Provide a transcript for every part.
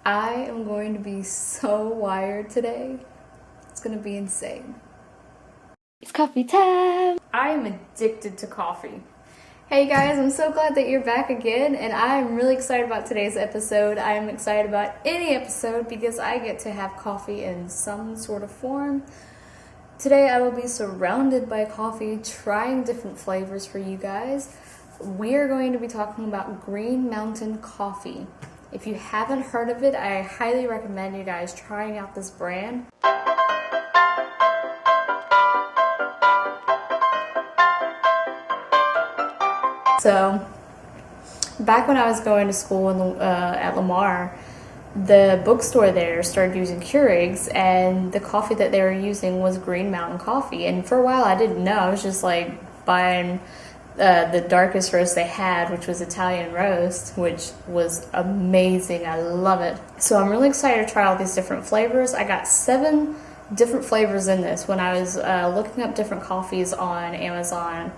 I am going to be so wired today. It's going to be insane. It's coffee time! I am addicted to coffee. Hey guys, I'm so glad that you're back again, and I'm really excited about today's episode. I am excited about any episode because I get to have coffee in some sort of form. Today I will be surrounded by coffee, trying different flavors for you guys. We are going to be talking about Green Mountain Coffee. If you haven't heard of it, I highly recommend you guys trying out this brand. So, back when I was going to school at Lamar, the bookstore there started using Keurigs, and the coffee that they were using was Green Mountain Coffee. And for a while I didn't know. I was just like buying the darkest roast they had, which was Italian roast, which was amazing. I love it. So I'm really excited to try all these different flavors. I got 7 different flavors in this when I was looking up different coffees on Amazon.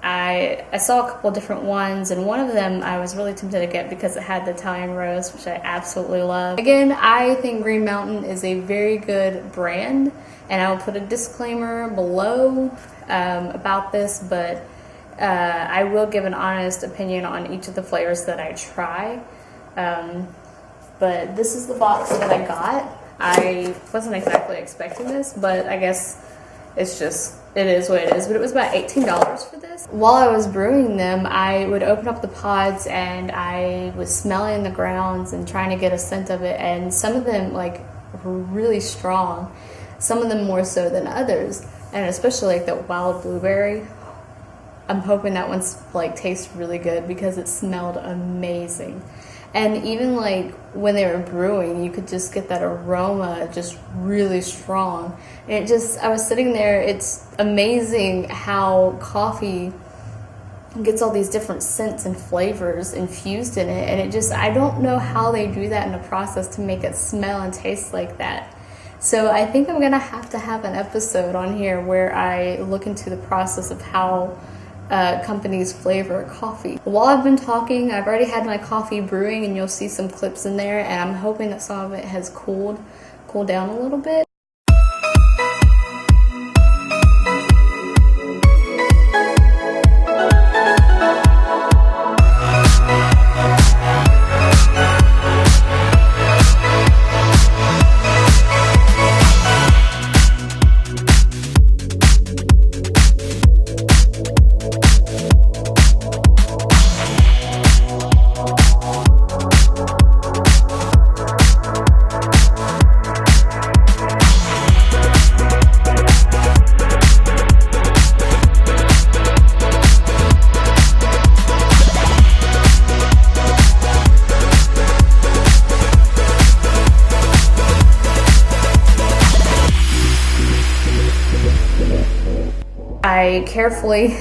I saw a couple different ones, and one of them I was really tempted to get because it had the Italian roast, which I absolutely love. Again, I think Green Mountain is a very good brand, and I will put a disclaimer below about this, but I will give an honest opinion on each of the flavors that I try. But this is the box that I got. I wasn't exactly expecting this, but I guess it is what it is. But it was about $18 for this. While I was brewing them, I would open up the pods and I was smelling the grounds and trying to get a scent of it, and some of them were really strong, some of them more so than others. And especially like that wild blueberry, I'm hoping that one's tastes really good because it smelled amazing. And even when they were brewing, you could just get that aroma just really strong. And I was sitting there, it's amazing how coffee gets all these different scents and flavors infused in it. And I don't know how they do that in the process to make it smell and taste like that. So I think I'm gonna have to have an episode on here where I look into the process of how companies flavor coffee. While I've been talking, I've already had my coffee brewing, and you'll see some clips in there, and I'm hoping that some of it has cooled down a little bit. I carefully,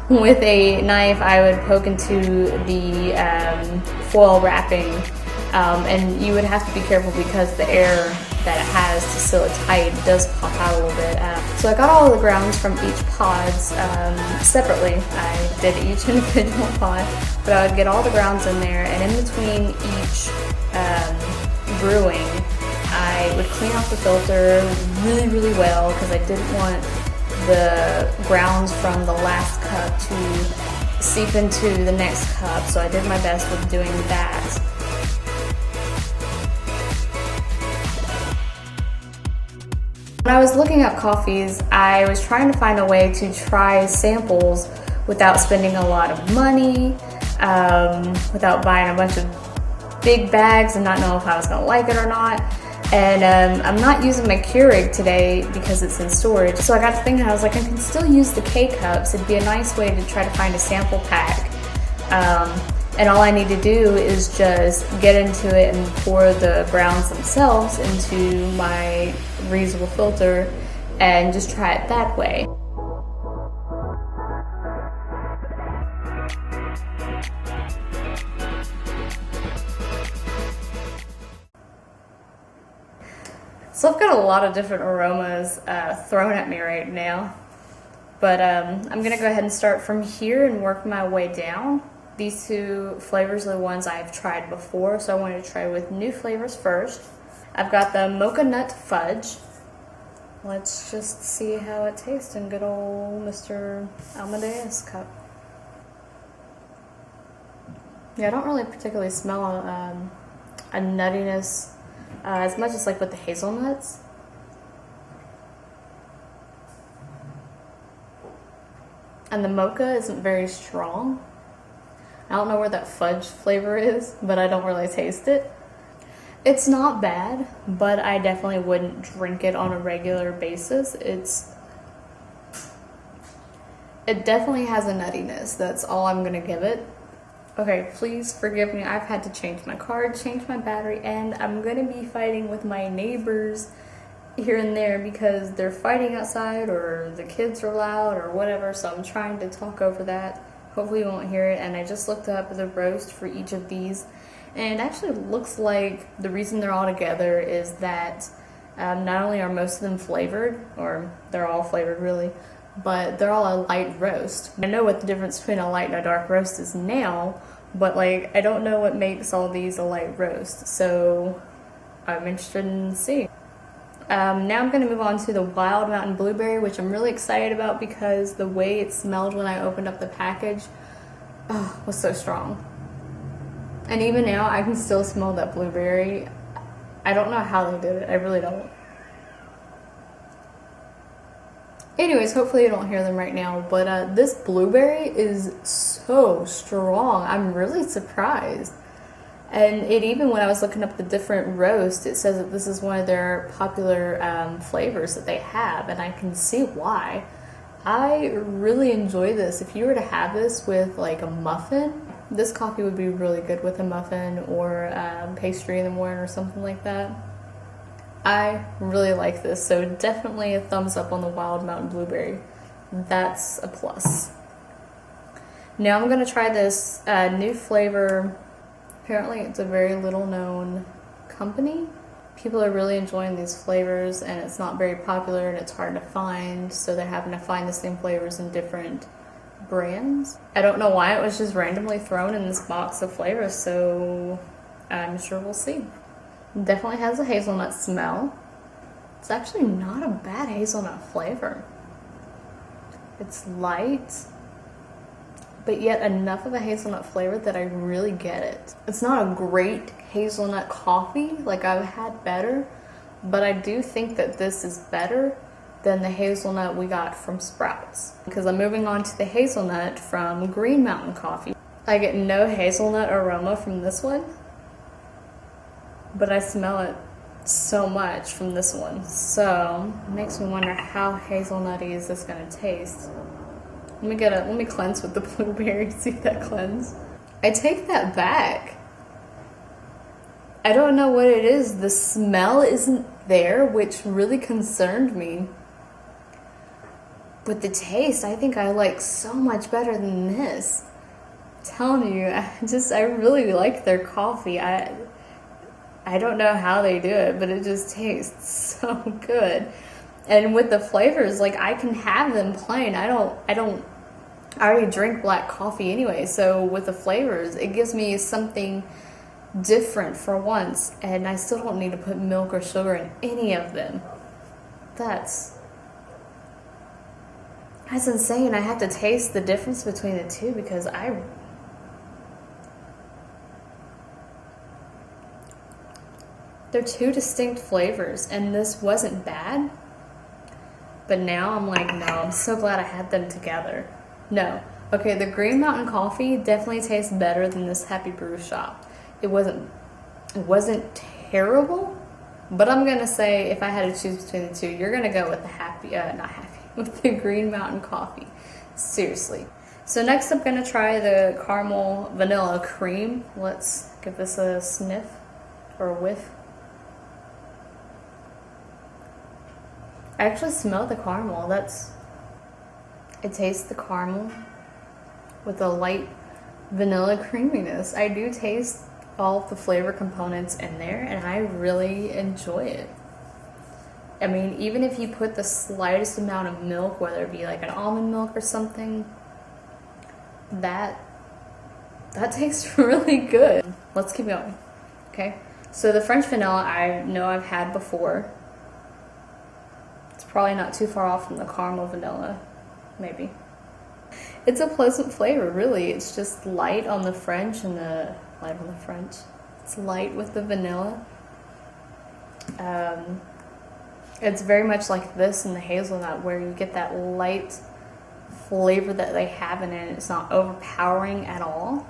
with a knife, I would poke into the foil wrapping, and you would have to be careful because the air that it has to seal it tight does pop out a little bit. So I got all the grounds from each pods separately. I did each individual pod, but I would get all the grounds in there, and in between each brewing, I would clean off the filter really, really well because I didn't want the grounds from the last cup to seep into the next cup, so I did my best with doing that. When I was looking up coffees, I was trying to find a way to try samples without spending a lot of money, without buying a bunch of big bags and not know if I was going to like it or not. And I'm not using my Keurig today because it's in storage. So I got to thinking, I was like, I can still use the K-Cups. It'd be a nice way to try to find a sample pack. And all I need to do is just get into it and pour the grounds themselves into my reusable filter and just try it that way. So I've got a lot of different aromas thrown at me right now, but I'm gonna go ahead and start from here and work my way down. These two flavors are the ones I've tried before, so I wanted to try with new flavors first. I've got the mocha nut fudge. Let's just see how it tastes in good old Mr. Amadeus cup. Yeah, I don't really particularly smell a nuttiness as much as like with the hazelnuts. And the mocha isn't very strong. I don't know where that fudge flavor is, but I don't really taste it. It's not bad, but I definitely wouldn't drink it on a regular basis. It definitely has a nuttiness. That's all I'm gonna give it. Okay, please forgive me. I've had to change my card, change my battery, and I'm gonna be fighting with my neighbors here and there because they're fighting outside or the kids are loud or whatever, so I'm trying to talk over that. Hopefully you won't hear it. And I just looked up the roast for each of these, and it actually looks like the reason they're all together is that not only are most of them flavored, or they're all flavored really, but they're all a light roast. I know what the difference between a light and a dark roast is now, but like I don't know what makes all these a light roast, so I'm interested in seeing. Now I'm going to move on to the Wild Mountain Blueberry, which I'm really excited about because the way it smelled when I opened up the package was so strong. And even now, I can still smell that blueberry. I don't know how they did it. I really don't. Anyways, hopefully you don't hear them right now, but this blueberry is so strong. I'm really surprised. And it even, when I was looking up the different roast, it says that this is one of their popular flavors that they have, and I can see why. I really enjoy this. If you were to have this with like a muffin, this coffee would be really good with a muffin or pastry in the morning or something like that. I really like this, so definitely a thumbs up on the Wild Mountain Blueberry. That's a plus. Now I'm going to try this new flavor. Apparently it's a very little known company. People are really enjoying these flavors, and it's not very popular and it's hard to find, so they're having to find the same flavors in different brands. I don't know why it was just randomly thrown in this box of flavors, so I'm sure we'll see. It definitely has a hazelnut smell. It's actually not a bad hazelnut flavor. It's light, but yet enough of a hazelnut flavor that I really get it. It's not a great hazelnut coffee, like I've had better, but I do think that this is better than the hazelnut we got from Sprouts. Because I'm moving on to the hazelnut from Green Mountain Coffee. I get no hazelnut aroma from this one, but I smell it so much from this one. So it makes me wonder how hazelnutty is this gonna taste. Let me cleanse with the blueberry, see if that cleanse. I take that back. I don't know what it is. The smell isn't there, which really concerned me. But the taste, I think I like so much better than this. I'm telling you, I really like their coffee. I don't know how they do it, but it just tastes so good. And with the flavors, like I can have them plain. I already drink black coffee anyway, so with the flavors, it gives me something different for once, and I still don't need to put milk or sugar in any of them. That's insane. I have to taste the difference between the two because they're two distinct flavors, and this wasn't bad. But now I'm like, no, I'm so glad I had them together. No. Okay, the Green Mountain Coffee definitely tastes better than this Happy Brew Shop. It wasn't terrible, but I'm gonna say if I had to choose between the two, you're gonna go with the with the Green Mountain Coffee. Seriously. So next I'm gonna try the caramel vanilla cream. Let's give this a sniff or a whiff. I actually smell the caramel. It tastes the caramel with a light vanilla creaminess. I do taste all of the flavor components in there, and I really enjoy it. I mean, even if you put the slightest amount of milk, whether it be like an almond milk or something, that that tastes really good. Let's keep going. Okay, so the French vanilla I know I've had before. It's probably not too far off from the caramel vanilla, maybe. It's a pleasant flavor, really. It's just light on the French and the light on the French. It's light with the vanilla. It's very much like this in the hazelnut, where you get that light flavor that they have in it. It's not overpowering at all.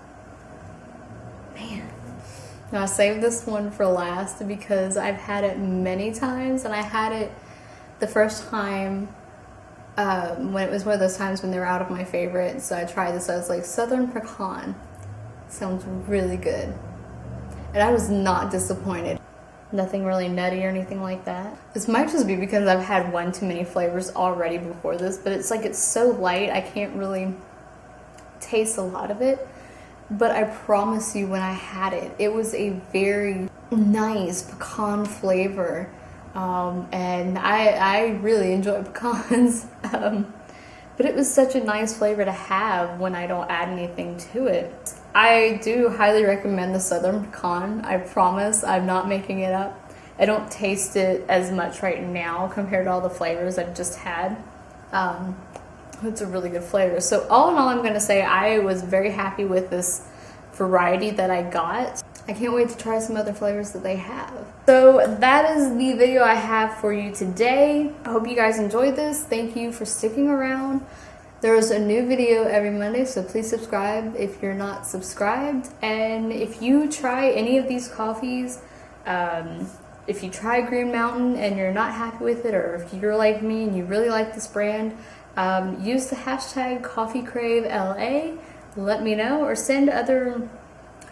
Man. Now I saved this one for last because I've had it many times, and I had it the first time when it was one of those times when they were out of my favorites. So I tried this. I was like, Southern Pecan. Sounds really good. And I was not disappointed. Nothing really nutty or anything like that. This might just be because I've had one too many flavors already before this, but it's like it's so light I can't really taste a lot of it. But I promise you, when I had it, it was a very nice pecan flavor. And I really enjoy pecans. But it was such a nice flavor to have when I don't add anything to it. I do highly recommend the Southern Pecan. I promise I'm not making it up. I don't taste it as much right now compared to all the flavors I've just had. It's a really good flavor. So all in all, I'm going to say I was very happy with this variety that I got. I can't wait to try some other flavors that they have. So that is the video I have for you today. I hope you guys enjoyed this. Thank you for sticking around. There's a new video every Monday, so please subscribe if you're not subscribed. And if you try any of these coffees, if you try Green Mountain and you're not happy with it, or if you're like me and you really like this brand, use the hashtag CoffeeCraveLA. Let me know, or send other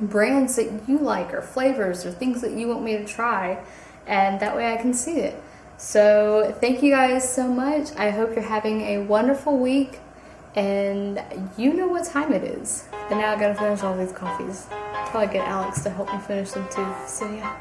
brands that you like, or flavors, or things that you want me to try, and that way I can see it. So thank you guys so much. I hope you're having a wonderful week, and you know what time it is. And now I gotta finish all these coffees. I'll probably get Alex to help me finish them too. So yeah.